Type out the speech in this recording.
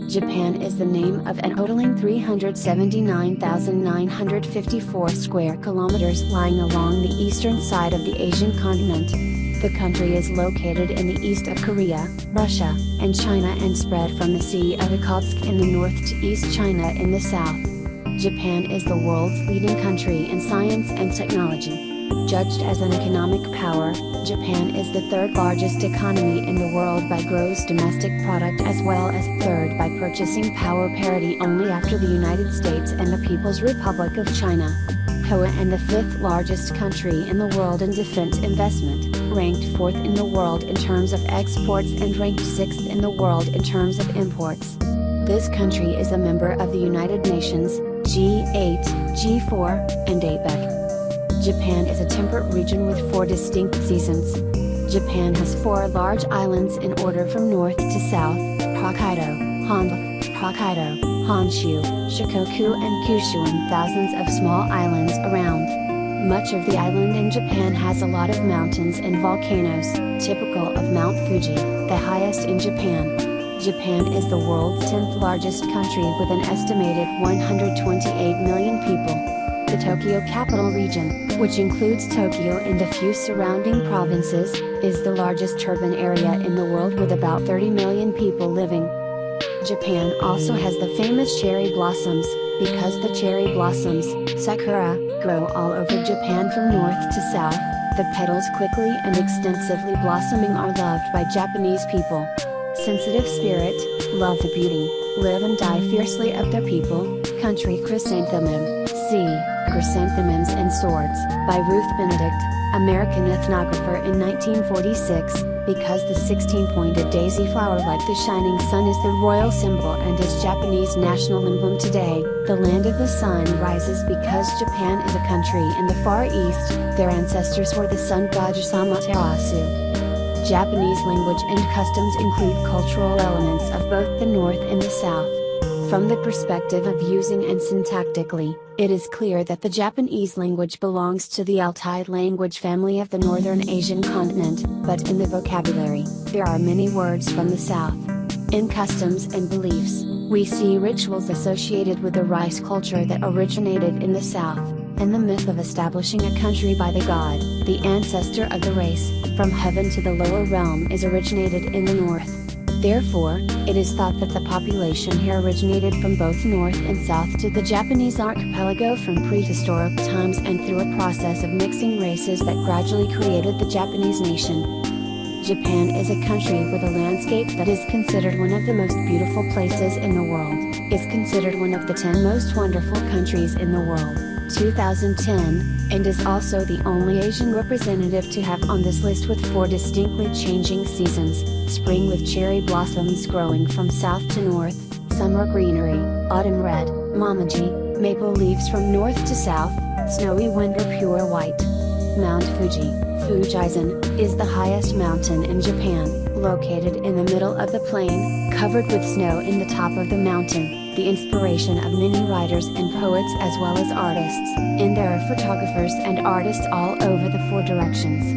Japan is the name of an totaling 379,954 square kilometers lying along the eastern side of the Asian continent. The country is located in the east of Korea, Russia, and China and spread from the Sea of Okhotsk in the north to East China in the south. Japan is the world's leading country in science and technology. Judged as an economic power, Japan is the third largest economy in the world by gross domestic product as well as third by purchasing power parity only after the United States and the People's Republic of China. And the fifth largest country in the world in defense investment, ranked fourth in the world in terms of exports and ranked sixth in the world in terms of imports. This country is a member of the United Nations, G8, G4, and APEC. Japan is a temperate region with 4 distinct seasons. Japan has 4 large islands in order from north to south: Hokkaido, Honshu, Shikoku and Kyushu, and thousands of small islands around. Much of the island in Japan has a lot of mountains and volcanoes, typical of Mount Fuji, the highest in Japan. Japan is the world's 10th largest country with an estimated 128 million people. The Tōkyō capital region, which includes Tokyo and a few surrounding provinces, is the largest urban area in the world with about 30 million people living. Japan also has the famous cherry blossoms, because the cherry blossoms, sakura, grow all over Japan from north to south. The petals quickly and extensively blossoming are loved by Japanese people. Sensitive spirit, love the beauty, live and die fiercely of their people. Country Chrysanthemum, c. Chrysanthemums and Swords, by Ruth Benedict, American ethnographer in 1946, because the 16-pointed daisy flower like the shining sun is the royal symbol and is Japanese national emblem today. The land of the sun rises because Japan is a country in the Far East. Their ancestors were the sun god Amaterasu. Japanese language and customs include cultural elements of both the north and the south. From the perspective of using and syntactically, it is clear that the Japanese language belongs to the Altai language family of the northern Asian continent, but in the vocabulary, there are many words from the south. In customs and beliefs, we see rituals associated with the rice culture that originated in the south, and the myth of establishing a country by the god, the ancestor of the race, from heaven to the lower realm is originated in the north. Therefore, it is thought that the population here originated from both north and south to the Japanese archipelago from prehistoric times and through a process of mixing races that gradually created the Japanese nation. Japan is a country with a landscape that is considered one of the most beautiful places in the world, is considered one of the 10 most wonderful countries in the world, 2010, and is also the only Asian representative to have on this list with 4 distinctly changing seasons: spring with cherry blossoms growing from south to north, summer greenery, autumn red, momoji, maple leaves from north to south, snowy winter pure white. Mount Fuji, Fujisan, is the highest mountain in Japan, located in the middle of the plain, covered with snow in the top of the mountain, the inspiration of many writers and poets as well as artists, and there are photographers and artists all over the 4 directions.